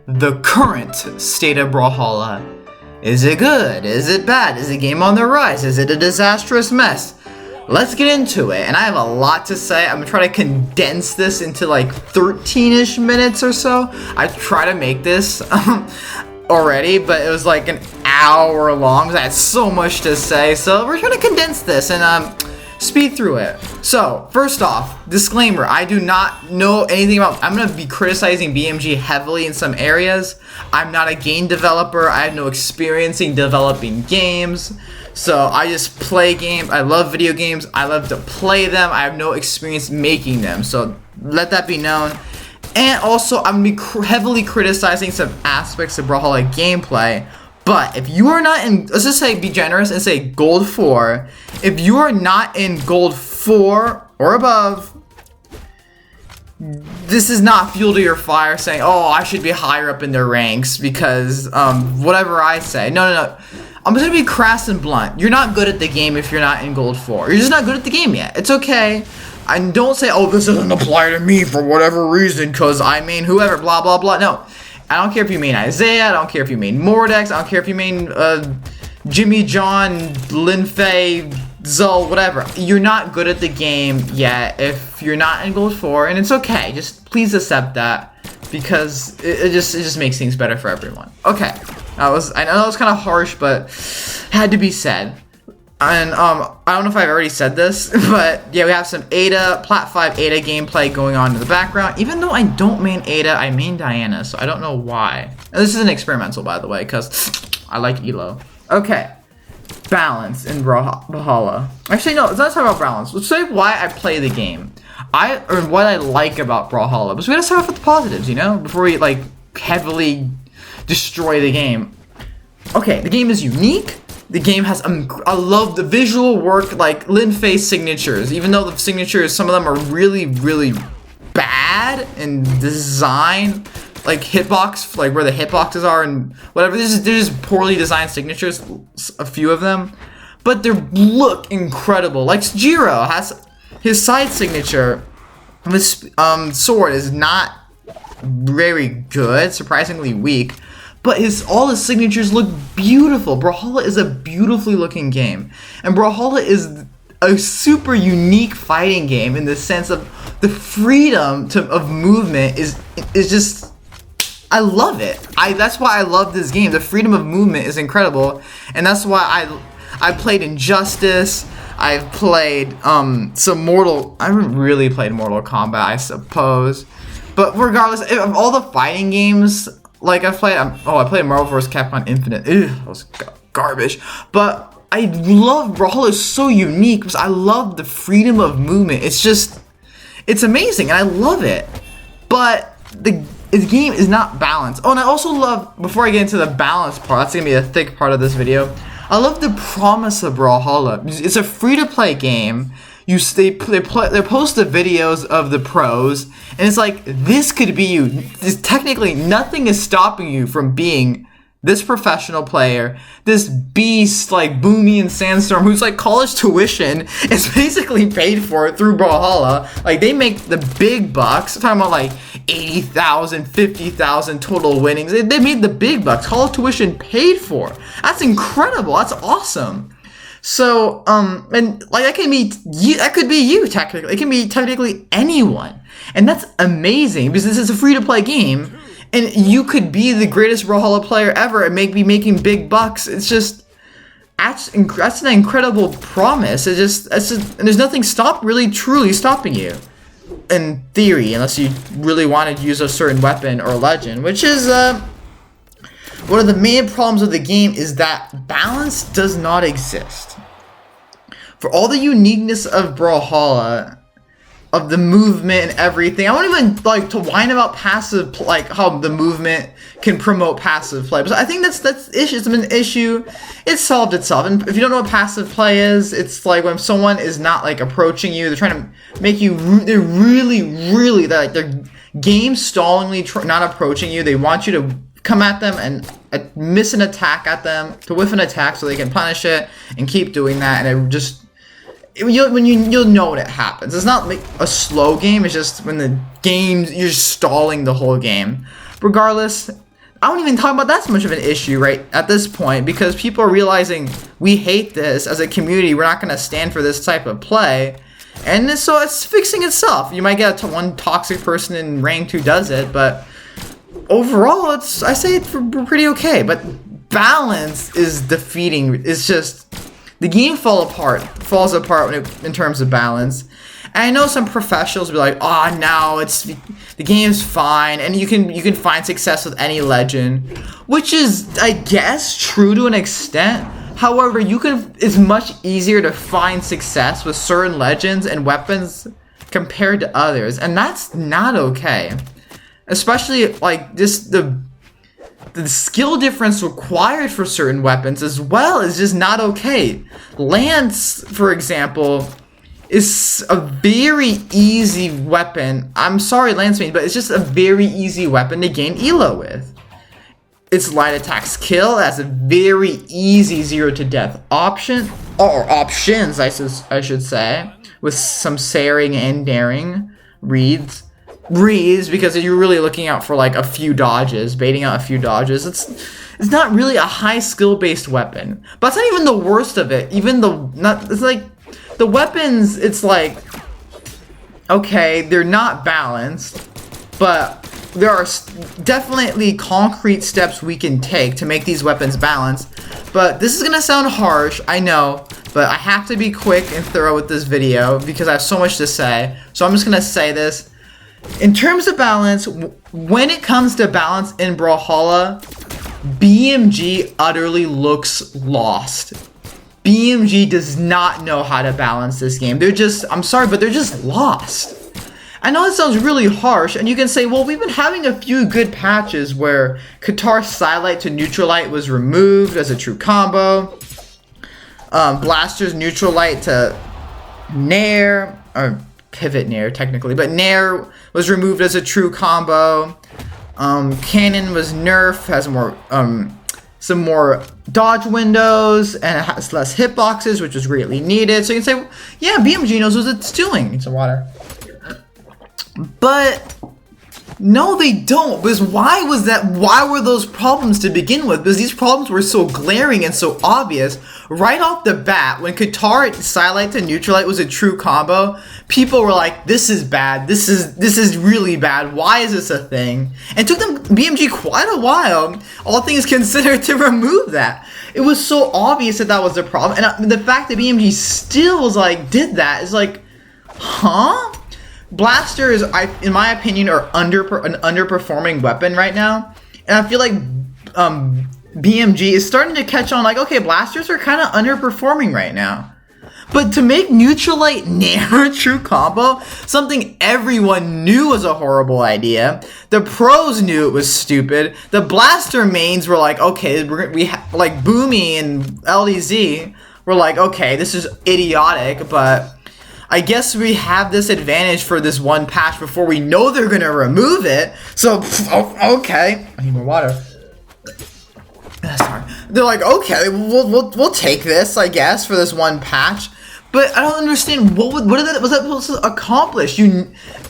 the current state of Brawlhalla. Is it good? Is it bad? Is the game on the rise? Is it a disastrous mess? Let's get into it, and I have a lot to say. I'm gonna try to condense this into like 13-ish minutes or so. I try to make this already, but it was like an hour long because I had so much to say. So we're trying to condense this and speed through it. So first off, disclaimer: I do not know anything about. I'm gonna be criticizing BMG heavily in some areas. I'm not a game developer. I have no experience in developing games. So I just play games. I love video games. I love to play them. I have no experience making them. So let that be known. And also, I'm going to be heavily criticizing some aspects of Brawlhalla gameplay. But if you are not in, let's just say, be generous and say gold 4. If you are not in gold 4 or above, this is not fuel to your fire saying, oh, I should be higher up in their ranks because whatever I say. No. I'm just gonna be crass and blunt. You're not good at the game if you're not in gold 4. You're just not good at the game yet. It's okay. And don't say, oh, this doesn't apply to me for whatever reason because I main whoever, blah, blah, blah. No. I don't care if you main Isaiah. I don't care if you main Mordex. I don't care if you main Jimmy, John, Lin Fei, Zul, whatever. You're not good at the game yet if you're not in gold 4. And it's okay. Just please accept that because it just makes things better for everyone. Okay. I know that was kind of harsh, but had to be said. And I don't know if I've already said this, but yeah, we have some Ada, Plat 5 Ada gameplay going on in the background. Even though I don't main Ada, I main Diana, so I don't know why. And this is an experimental, by the way, because I like Elo. Okay, balance in Brawlhalla. Actually, no, let's not talk about balance. Let's say why I play the game. Or what I like about Brawlhalla. Because we gotta start off with the positives, you know, before we like heavily destroy the game. Okay, the game is unique. The game has, I love the visual work, like Lin Fei's signatures. Even though the signatures, some of them are really, really bad in design, like hitbox, like where the hitboxes are and whatever. They're just poorly designed signatures, a few of them, but they look incredible. Like Jiro has his side signature. His sword is not very good, surprisingly weak. But all his signatures look beautiful. Brawlhalla is a beautifully looking game. And Brawlhalla is a super unique fighting game in the sense of the freedom of movement is just, I love it. That's why I love this game. The freedom of movement is incredible. And that's why I played Injustice. I've played I haven't really played Mortal Kombat, I suppose. But regardless of all the fighting games, like I played Marvel vs. Capcom Infinite. Ew, that was garbage. But I love Brawlhalla. Is so unique because I love the freedom of movement. It's amazing and I love it. But the game is not balanced. Oh, and I also love, before I get into the balance part, that's gonna be a thick part of this video. I love the promise of Brawlhalla. It's a free-to-play game. They post the videos of the pros, and it's like, this could be you. Technically, nothing is stopping you from being this professional player, this beast like Boomy and Sandstorm, who's like college tuition is basically paid for through Brawlhalla. Like, they make the big bucks. I'm talking about like 80,000, 50,000 total winnings. They made the big bucks. College tuition paid for. That's incredible. That's awesome. So, and like that could be you technically. It can be technically anyone, and that's amazing because this is a free-to-play game, and you could be the greatest Brawlhalla player ever and be making big bucks. It's just that's an incredible promise. And there's nothing truly stopping you, in theory, unless you really want to use a certain weapon or legend, which is one of the main problems of the game is that balance does not exist. For all the uniqueness of Brawlhalla, of the movement and everything, I won't even like to whine about passive, like how the movement can promote passive play. But I think that's issue. It's an issue. It solved itself. And if you don't know what passive play is, it's like when someone is not like approaching you, they're trying to make you. They're really they're game stallingly not approaching you. They want you to come at them and miss an attack at them, to whiff an attack so they can punish it and keep doing that, and it just you'll know when it happens. It's not like a slow game, it's just when the game, you're stalling the whole game. Regardless, I don't even talk about that's much of an issue right at this point, because people are realizing we hate this as a community. We're not going to stand for this type of play. And so it's fixing itself. You might get one toxic person in ranked who does it, but overall, I say it's pretty okay. But balance is defeating. It's just the game falls apart in terms of balance. And I know some professionals will be like, "Oh, no, the game's fine, and you can find success with any legend," which is, I guess, true to an extent. However, it's much easier to find success with certain legends and weapons compared to others, and that's not okay. Especially like just the skill difference required for certain weapons as well is just not okay. Lance, for example, is a very easy weapon. I'm sorry, Lance main, but it's just a very easy weapon to gain elo with. Its light attacks kill. It has a very easy 0 to death option, or options, I should say, with some saring and daring reads, because you're really looking out for like a few dodges, baiting out a few dodges. It's not really a high skill based weapon, but it's not even the worst of it. It's like the weapons. It's like, okay, they're not balanced, but there are definitely concrete steps we can take to make these weapons balanced. But this is gonna sound harsh, I know, but I have to be quick and thorough with this video because I have so much to say. So I'm just gonna say this. In terms of balance, when it comes to balance in Brawlhalla, BMG utterly looks lost. BMG does not know how to balance this game. I'm sorry, but they're just lost. I know it sounds really harsh, and you can say, well, we've been having a few good patches where Qatar Sidelight to Neutral Light was removed as a true combo. Blaster's Neutral Light to Nair, or Pivot Nair technically, but Nair was removed as a true combo. Cannon was nerfed, has some more dodge windows, and it has less hitboxes, which was greatly needed. So you can say, yeah, BMG knows what it's doing. Need some water. But no, they don't. Because why were those problems to begin with? Because these problems were so glaring and so obvious right off the bat. When Qatar Sidelight to Neutral Light was a true combo, people were like, this is bad. This is really bad. Why is this a thing? And it took them BMG quite a while, all things considered, to remove that. It was so obvious that was the problem. And the fact that BMG still was like, did that is like, huh? Blaster is, in my opinion, an underperforming weapon right now, and I feel like BMG is starting to catch on. Like, okay, blasters are kind of underperforming right now, but to make Neutral Light Nair a true combo, something everyone knew was a horrible idea. The pros knew it was stupid. The blaster mains were like, okay, like Boomy and LDZ were like, okay, this is idiotic, but I guess we have this advantage for this one patch before we know they're gonna remove it. So, okay. I need more water. Sorry. They're like, okay, we'll take this, I guess, for this one patch. But I don't understand what was that supposed to accomplish?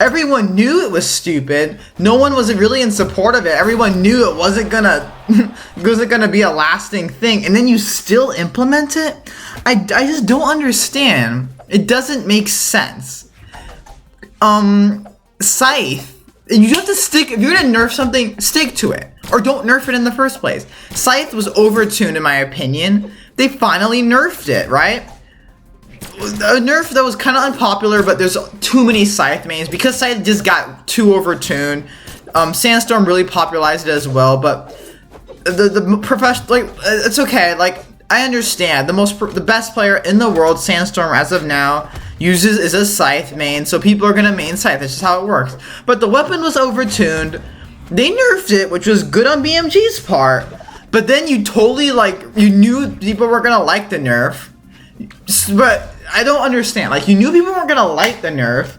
Everyone knew it was stupid. No one was really in support of it. Everyone knew it wasn't gonna be a lasting thing, and then you still implement it. I just don't understand. It doesn't make sense. Scythe. You have to stick, if you're gonna nerf something, stick to it. Or don't nerf it in the first place. Scythe was overtuned in my opinion. They finally nerfed it, right? A nerf that was kind of unpopular, but there's too many Scythe mains because Scythe just got too overtuned. Sandstorm really popularized it as well, but the professional, like, it's okay. Like, I understand the best player in the world, Sandstorm, as of now, is a Scythe main, so people are gonna main Scythe. That's just how it works. But the weapon was overtuned. They nerfed it, which was good on BMG's part. But then you totally, like, you knew people were gonna like the nerf. But I don't understand. Like, you knew people weren't gonna like the nerf,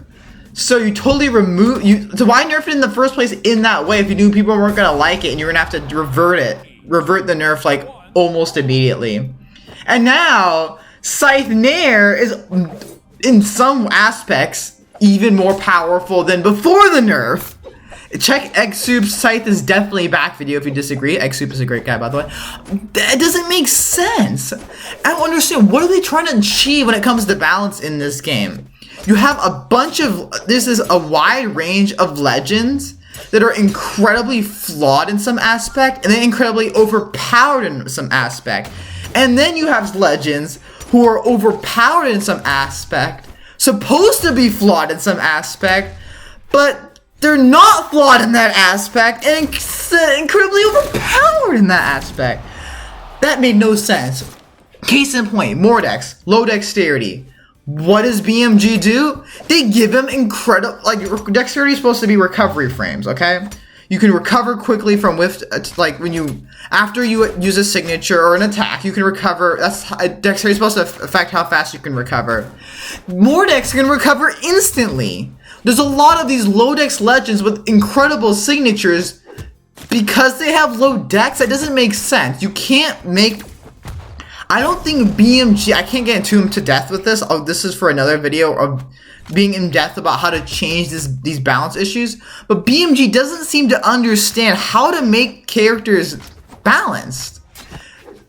so you totally so why nerf it in the first place in that way if you knew people weren't gonna like it and you're gonna have to revert the nerf like almost immediately? And now Scythe Nair is in some aspects even more powerful than before the nerf. Check Egg Soup's Scythe is definitely back video if you disagree. Egg Soup is a great guy, by the way. That doesn't make sense. I don't understand. What are they trying to achieve when it comes to balance in this game? You have a bunch of, this is a wide range of legends that are incredibly flawed in some aspect and then incredibly overpowered in some aspect. And then you have legends who are overpowered in some aspect, supposed to be flawed in some aspect, but they're not flawed in that aspect and incredibly overpowered in that aspect. That made no sense. Case in point, Mordex, low dexterity. What does BMG do? They give him incredible, like, dexterity is supposed to be recovery frames, okay? You can recover quickly from whiff, like when you, after you use a signature or an attack, you can recover. That's dexterity is supposed to affect how fast you can recover. Mordex can recover instantly. There's a lot of these low dex legends with incredible signatures because they have low dex. That doesn't make sense. You can't make. I don't think BMG. I can't get into death with this. Oh, this is for another video of being in depth about how to change these balance issues. But BMG doesn't seem to understand how to make characters balanced.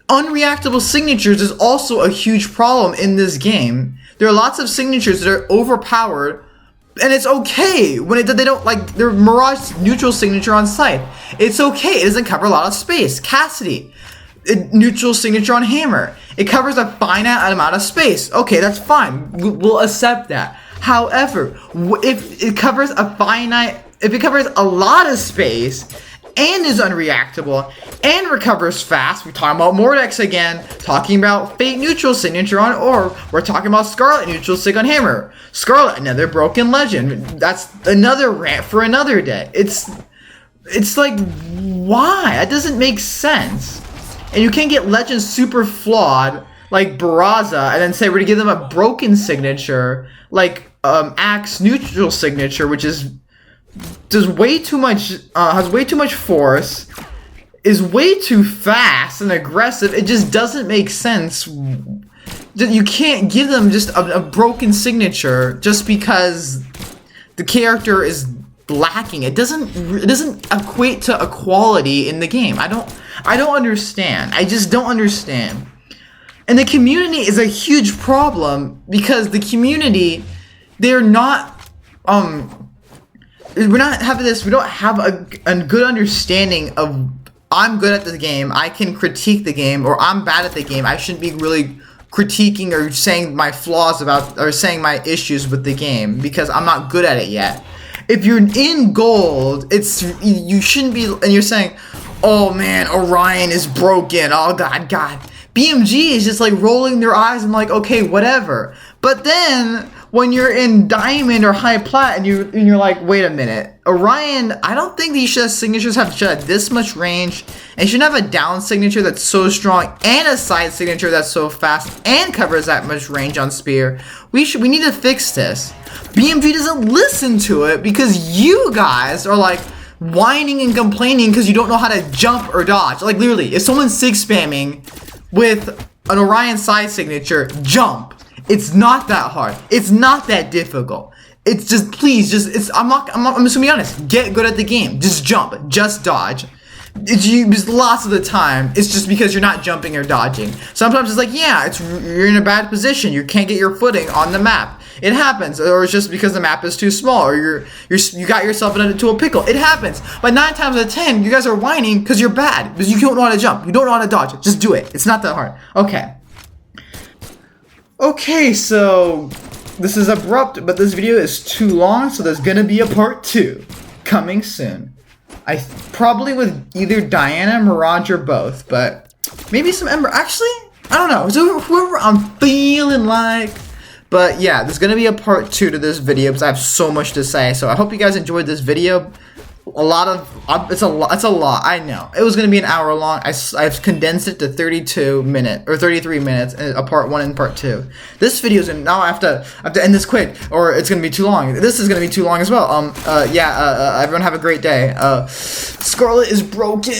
Unreactable signatures is also a huge problem in this game. There are lots of signatures that are overpowered, and it's okay when they don't, like, their Mirage neutral signature on Scythe. It's okay. It doesn't cover a lot of space. Cassidy, neutral signature on Hammer. It covers a finite amount of space. Okay, that's fine. We'll accept that. However, if it covers a lot of space and is unreactable and recovers fast, we're talking about Mordex again, talking about Fate neutral signature on Orb, we're talking about Scarlet neutral sig on Hammer. Scarlet, another broken legend. That's another rant for another day. It's like, why? That doesn't make sense. And you can't get legends super flawed like Barraza and then say we're gonna give them a broken signature like Axe neutral signature, which does way too much, has way too much force, is way too fast and aggressive. It just doesn't make sense. You can't give them just a broken signature just because the character is lacking. It doesn't equate to equality in the game. I don't understand. I just don't understand. And the community is a huge problem because the community, they're not, we're not having this, we don't have a good understanding of, I'm good at the game, I can critique the game, or I'm bad at the game, I shouldn't be really critiquing or saying my flaws about, or saying my issues with the game because I'm not good at it yet. If you're in gold, you shouldn't be, and you're saying, oh man, Orion is broken, oh god. BMG is just like rolling their eyes and like, okay, whatever. But then when you're in diamond or high plat and you're like, wait a minute, Orion, I don't think these signatures should have this much range, and you shouldn't have a down signature that's so strong and a side signature that's so fast and covers that much range on spear. We need to fix this. BMG doesn't listen to it because you guys are like whining and complaining because you don't know how to jump or dodge. Like literally, if someone's sig spamming with an Orion side signature, jump. It's not that hard. It's not that difficult. It's just, please, I'm just gonna be honest. Get good at the game. Just jump. Just dodge. Just lots of the time, it's just because you're not jumping or dodging. Sometimes it's like, yeah, you're in a bad position. You can't get your footing on the map. It happens. Or it's just because the map is too small, or you got yourself into a pickle. It happens. But 9 times out of 10, you guys are whining because you're bad. Because you don't know how to jump. You don't know how to dodge. Just do it. It's not that hard. Okay, so this is abrupt, but this video is too long, so there's gonna be a part 2 coming soon. Probably with either Diana, Mirage, or both, but maybe some Ember. Actually, I don't know. So whoever I'm feeling like. But yeah, there's gonna be a part 2 to this video because I have so much to say. So I hope you guys enjoyed this video. It's a lot. I know it was gonna be an hour long. I've condensed it to 32 minutes or 33 minutes, a part 1 and part 2. This video's now I have to end this quick, or it's gonna be too long. This is gonna be too long as well. Everyone have a great day. Scarlet is broken.